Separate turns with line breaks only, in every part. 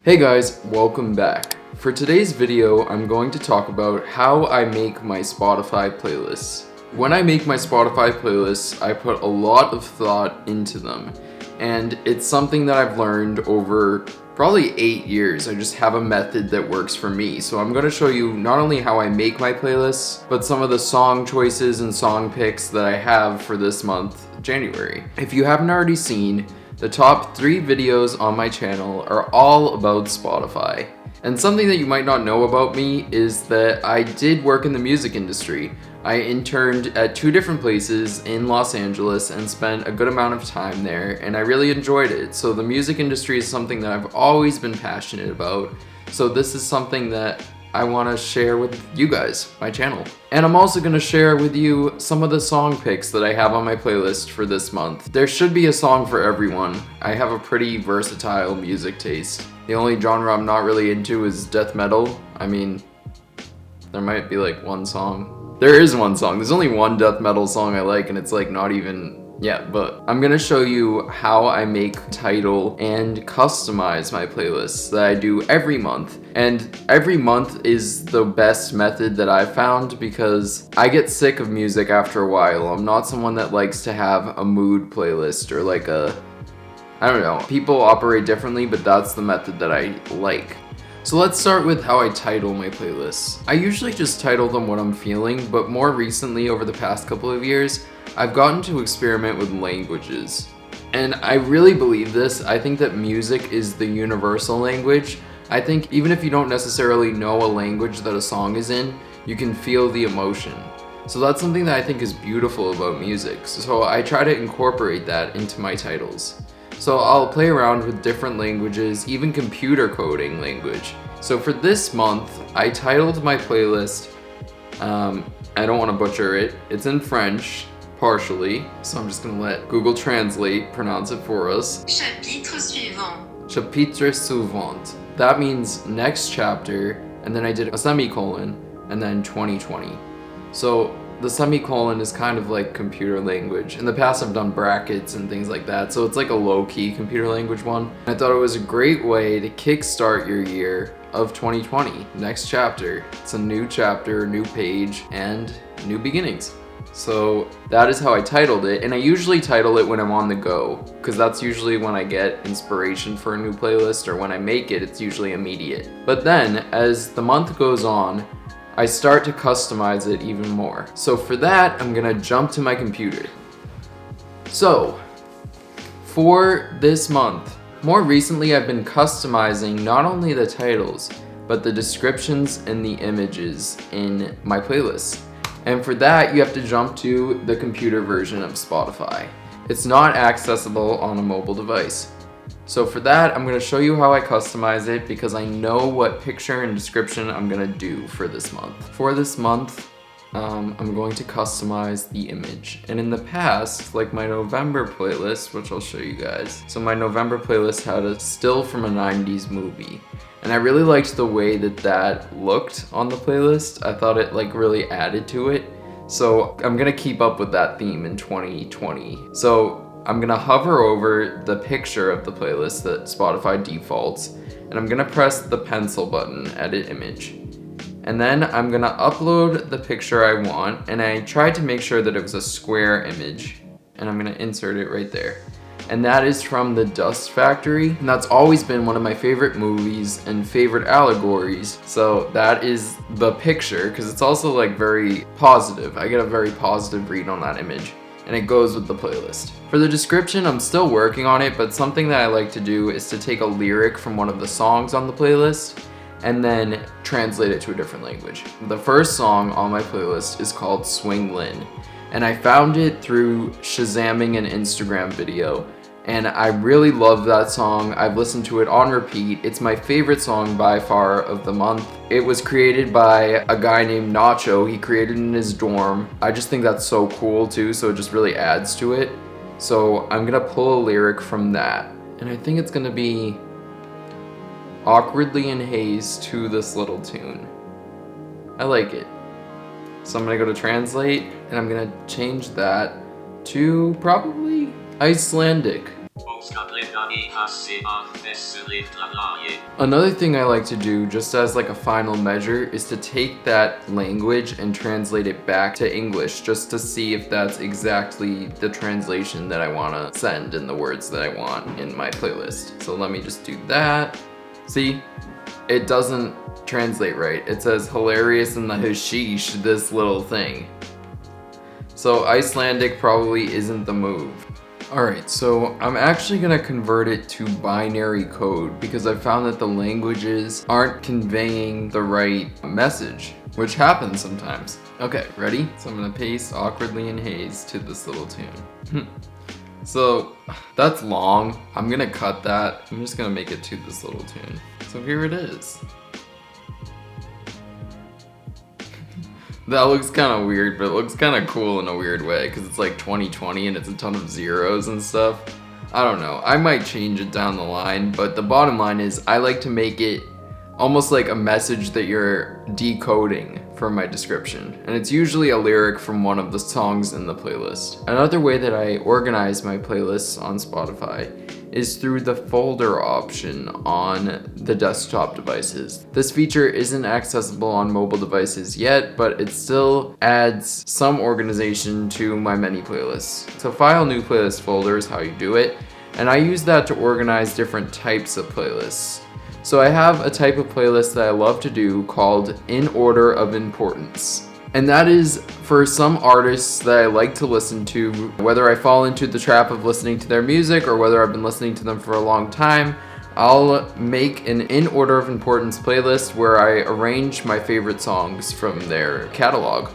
Hey guys, welcome back. For today's video, I'm going to talk about how I make my Spotify playlists. When I make my Spotify playlists, I put a lot of thought into them, and it's something that I've learned over probably 8 years. I just have a method that works for me. So I'm going to show you not only how I make my playlists, but some of the song choices and song picks that I have for this month, January. If you haven't already seen, the top 3 videos on my channel are all about Spotify. And something that you might not know about me is that I did work in the music industry. I interned at 2 different places in Los Angeles and spent a good amount of time there, and I really enjoyed it. So the music industry is something that I've always been passionate about. So this is something that I want to share with you guys, my channel. And I'm also going to share with you some of the song picks that I have on my playlist for this month. There should be a song for everyone. I have a pretty versatile music taste. The only genre I'm not really into is death metal. I mean, there might be like one song. There is one song. There's only one death metal song I like, and it's like not even... yeah, but I'm gonna show you how I make, title, and customize my playlists that I do every month. And every month is the best method that I've found because I get sick of music after a while. I'm not someone that likes to have a mood playlist or like I don't know. People operate differently, but that's the method that I like. So let's start with how I title my playlists. I usually just title them what I'm feeling, but more recently, over the past couple of years, I've gotten to experiment with languages. And I really believe this. I think that music is the universal language. I think even if you don't necessarily know a language that a song is in, you can feel the emotion. So that's something that I think is beautiful about music. So I try to incorporate that into my titles. So I'll play around with different languages, even computer coding language. So for this month, I titled my playlist, I don't want to butcher it, it's in French, partially, so I'm just going to let Google Translate pronounce it for us.
Chapitre suivant.
Chapitre suivant. That means next chapter, and then I did a semicolon, and then 2020. So the semicolon is kind of like computer language. In the past I've done brackets and things like that, so it's like a low-key computer language one. I thought it was a great way to kickstart your year of 2020. Next chapter. It's a new chapter, new page, and new beginnings. So that is how I titled it, and I usually title it when I'm on the go, because that's usually when I get inspiration for a new playlist, or when I make it, it's usually immediate. But then, as the month goes on, I start to customize it even more. So for that, I'm gonna jump to my computer. So, for this month, more recently I've been customizing not only the titles, but the descriptions and the images in my playlists. And for that, you have to jump to the computer version of Spotify. It's not accessible on a mobile device. So for that, I'm going to show you how I customize it because I know what picture and description I'm going to do for this month. For this month, I'm going to customize the image. And in the past, like my November playlist, which I'll show you guys. So my November playlist had a still from a 90s movie. And I really liked the way that that looked on the playlist. I thought it like really added to it. So I'm going to keep up with that theme in 2020. So I'm gonna hover over the picture of the playlist that Spotify defaults, and I'm gonna press the pencil button, edit image. And then I'm gonna upload the picture I want, and I tried to make sure that it was a square image, and I'm gonna insert it right there. And that is from The Dust Factory, and that's always been one of my favorite movies and favorite allegories. So that is the picture, because it's also like very positive. I get a very positive read on that image, and it goes with the playlist. For the description, I'm still working on it, but something that I like to do is to take a lyric from one of the songs on the playlist and then translate it to a different language. The first song on my playlist is called Swing Lin, and I found it through Shazamming an Instagram video, and I really love that song. I've listened to it on repeat. It's my favorite song by far of the month. It was created by a guy named Nacho. He created it in his dorm. I just think that's so cool too, so it just really adds to it. So I'm gonna pull a lyric from that, and I think it's gonna be awkwardly in haze to this little tune. I like it. So I'm gonna go to translate, and I'm gonna change that to probably Icelandic. Another thing I like to do, just as like a final measure, is to take that language and translate it back to English, just to see if that's exactly the translation that I want to send in the words that I want in my playlist. So let me just do that. See, it doesn't translate right. It says hilarious in the hashish, this little thing. So Icelandic probably isn't the move. Alright, so I'm actually gonna convert it to binary code because I found that the languages aren't conveying the right message, which happens sometimes. Okay, ready? So I'm gonna paste awkwardly in haze to this little tune. So that's long. I'm gonna cut that. I'm just gonna make it to this little tune. So here it is. That looks kind of weird, but it looks kind of cool in a weird way because it's like 2020 and it's a ton of zeros and stuff. I don't know. I might change it down the line, but the bottom line is I like to make it almost like a message that you're decoding from my description. And it's usually a lyric from one of the songs in the playlist. Another way that I organize my playlists on Spotify is through the folder option on the desktop devices. This feature isn't accessible on mobile devices yet, but it still adds some organization to my many playlists. So file new playlist folder is how you do it, and I use that to organize different types of playlists. So I have a type of playlist that I love to do called In Order of Importance. And that is for some artists that I like to listen to, whether I fall into the trap of listening to their music or whether I've been listening to them for a long time. I'll make an In Order of Importance playlist where I arrange my favorite songs from their catalog.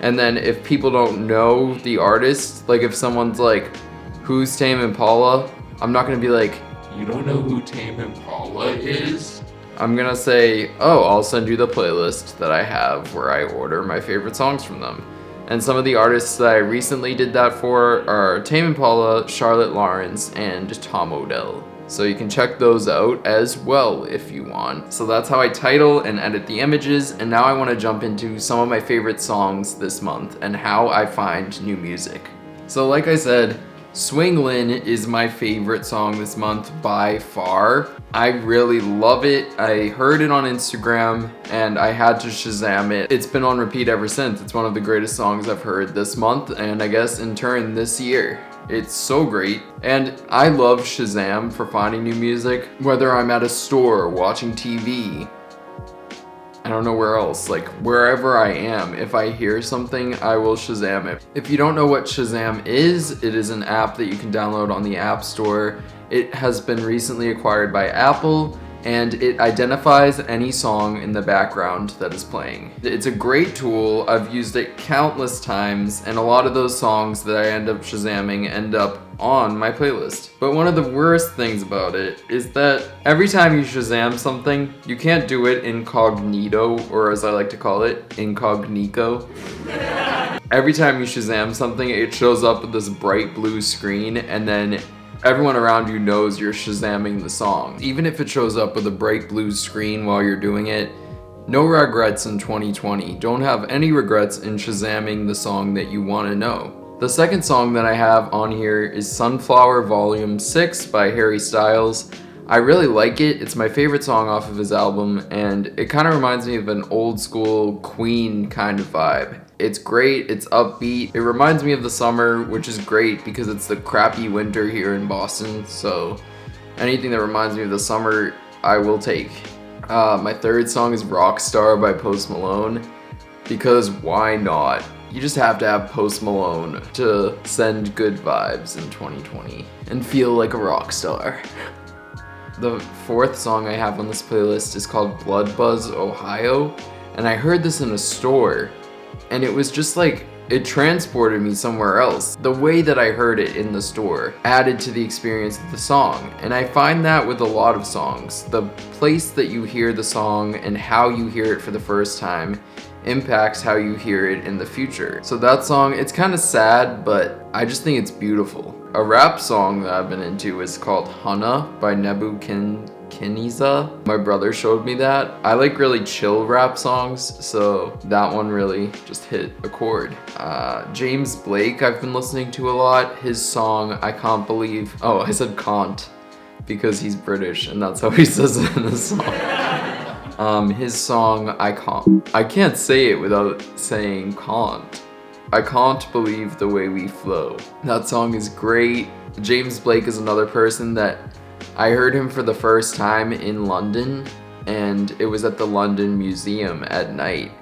And then if people don't know the artist, like if someone's like, who's Tame Impala? I'm not gonna be like, you don't know who Tame Impala is? I'm gonna say, oh, I'll send you the playlist that I have where I order my favorite songs from them. And some of the artists that I recently did that for are Tame Impala, Charlotte Lawrence, and Tom Odell. So you can check those out as well if you want. So that's how I title and edit the images, and now I want to jump into some of my favorite songs this month and how I find new music. So like I said, Swing Lin is my favorite song this month by far. I really love it. I heard it on Instagram and I had to Shazam it. It's been on repeat ever since. It's one of the greatest songs I've heard this month and I guess in turn this year. It's so great. And I love Shazam for finding new music, whether I'm at a store, watching TV, I don't know where else, like wherever I am, if I hear something, I will Shazam it. If you don't know what Shazam is, it is an app that you can download on the App Store. It has been recently acquired by Apple, and it identifies any song in the background that is playing. It's a great tool. I've used it countless times, and a lot of those songs that I end up Shazamming end up on my playlist. But one of the worst things about it is that every time you Shazam something, you can't do it incognito, or as I like to call it, incognito. Every time you Shazam something, it shows up with this bright blue screen, and then everyone around you knows you're Shazamming the song. Even if it shows up with a bright blue screen while you're doing it, no regrets in 2020. Don't have any regrets in Shazamming the song that you want to know. The second song that I have on here is Sunflower Volume 6 by Harry Styles. I really like it. It's my favorite song off of his album, and it kind of reminds me of an old school Queen kind of vibe. It's great, it's upbeat. It reminds me of the summer, which is great because it's the crappy winter here in Boston, so anything that reminds me of the summer, I will take. My third song is Rockstar by Post Malone, because why not? You just have to have Post Malone to send good vibes in 2020 and feel like a rock star. The fourth song I have on this playlist is called Blood Buzz Ohio, and I heard this in a store, and it was just like, it transported me somewhere else. The way that I heard it in the store added to the experience of the song, and I find that with a lot of songs. The place that you hear the song and how you hear it for the first time impacts how you hear it in the future. So that song, it's kind of sad, but I just think it's beautiful. A rap song that I've been into is called Hana by Nebuchadnezzar. My brother showed me that. I like really chill rap songs, so that one really just hit a chord. James Blake I've been listening to a lot. His song, I Can't Believe, oh, I said Can't. because he's British and that's how he says it in the song. His song, I can't say it without saying can't. I can't believe the way we flow. That song is great. James Blake is another person that I heard him for the first time in London, and it was at the London Museum at night.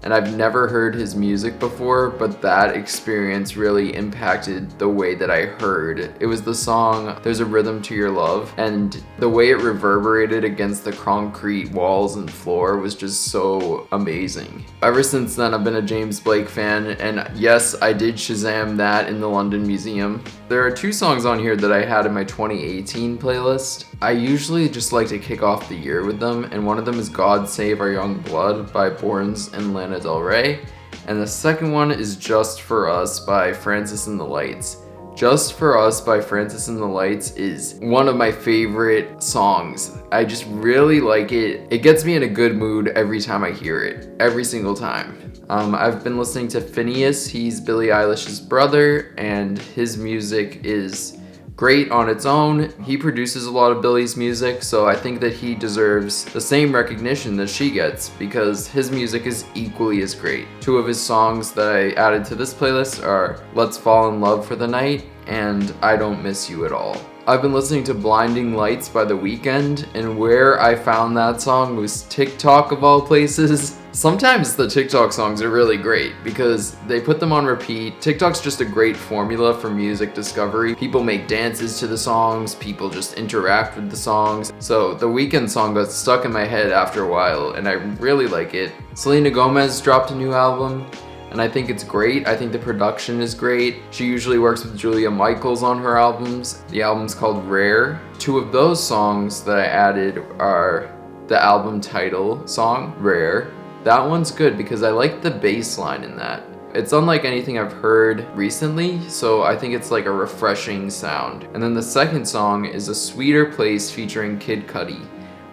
And I've never heard his music before, but that experience really impacted the way that I heard. It was the song, There's a Rhythm to Your Love, and the way it reverberated against the concrete walls and floor was just so amazing. Ever since then, I've been a James Blake fan, and yes, I did Shazam that in the London Museum. There are 2 songs on here that I had in my 2018 playlist. I usually just like to kick off the year with them, and one of them is God Save Our Young Blood by Borns and Lana Del Rey, and the second one is Just For Us by Francis and the Lights. Just For Us by Francis and the Lights is one of my favorite songs. I just really like it. It gets me in a good mood every time I hear it, every single time. I've been listening to Phineas. He's Billie Eilish's brother, and his music is great on its own. He produces a lot of Billie's music, so I think that he deserves the same recognition that she gets because his music is equally as great. 2 of his songs that I added to this playlist are Let's Fall in Love for the Night and I Don't Miss You at All. I've been listening to Blinding Lights by The Weeknd, and where I found that song was TikTok of all places. Sometimes the TikTok songs are really great because they put them on repeat. TikTok's just a great formula for music discovery. People make dances to the songs, people just interact with the songs. So the Weeknd song got stuck in my head after a while, and I really like it. Selena Gomez dropped a new album, and I think it's great. I think the production is great. She usually works with Julia Michaels on her albums. The album's called Rare. 2 of those songs that I added are the album title song, Rare. That one's good because I like the bass line in that. It's unlike anything I've heard recently, so I think it's like a refreshing sound. And then the second song is A Sweeter Place featuring Kid Cudi.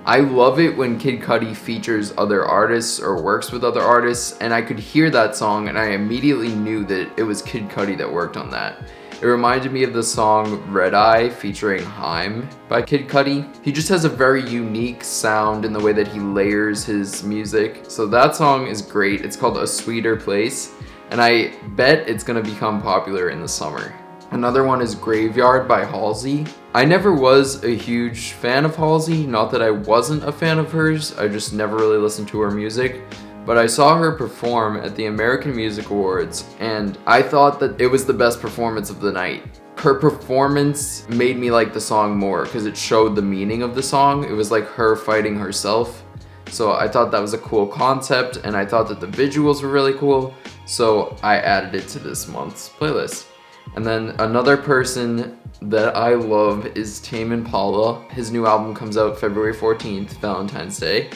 I love it when Kid Cudi features other artists or works with other artists, and I could hear that song and I immediately knew that it was Kid Cudi that worked on that. It reminded me of the song Red Eye featuring Haim by Kid Cudi. He just has a very unique sound in the way that he layers his music. So that song is great. It's called A Sweeter Place, and I bet it's gonna become popular in the summer. Another one is Graveyard by Halsey. I never was a huge fan of Halsey, not that I wasn't a fan of hers, I just never really listened to her music. But I saw her perform at the American Music Awards, and I thought that it was the best performance of the night. Her performance made me like the song more because it showed the meaning of the song. It was like her fighting herself. So I thought that was a cool concept, and I thought that the visuals were really cool, so I added it to this month's playlist. And then another person that I love is Tame Impala. His new album comes out February 14th, Valentine's Day.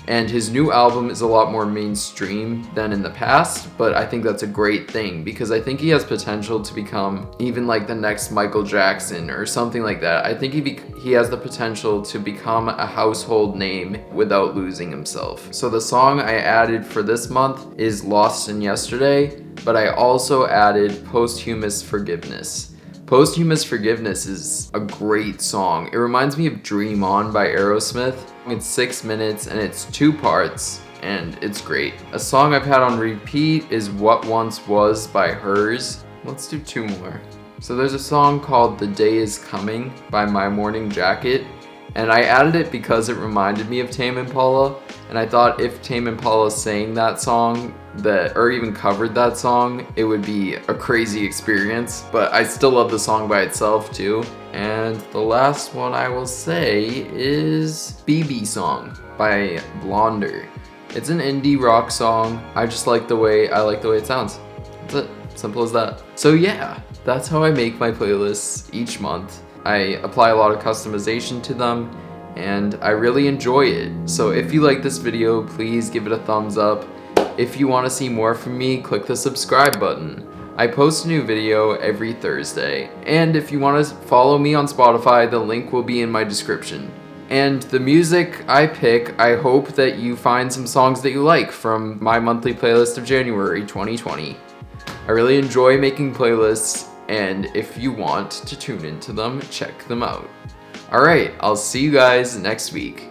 And his new album is a lot more mainstream than in the past, but I think that's a great thing because I think he has potential to become even like the next Michael Jackson or something like that. I think he has the potential to become a household name without losing himself. So the song I added for this month is Lost in Yesterday, but I also added Posthumous Forgiveness. Posthumous Forgiveness is a great song. It reminds me of Dream On by Aerosmith. It's 6 minutes and it's 2 parts and it's great. A song I've had on repeat is What Once Was by Hers. Let's do 2 more. So there's a song called The Day Is Coming by My Morning Jacket, and I added it because it reminded me of Tame Impala, and I thought if Tame Impala sang that song or even covered that song, it would be a crazy experience, but I still love the song by itself too. And the last one I will say is BB Song by Blonder. It's an indie rock song. I just like the way it sounds. That's it. Simple as that. So yeah, that's how I make my playlists each month. I apply a lot of customization to them, and I really enjoy it. So if you like this video, please give it a thumbs up. If you want to see more from me, click the subscribe button. I post a new video every Thursday, and if you want to follow me on Spotify, the link will be in my description. And the music I pick, I hope that you find some songs that you like from my monthly playlist of January 2020. I really enjoy making playlists, and if you want to tune into them, check them out. All right, I'll see you guys next week.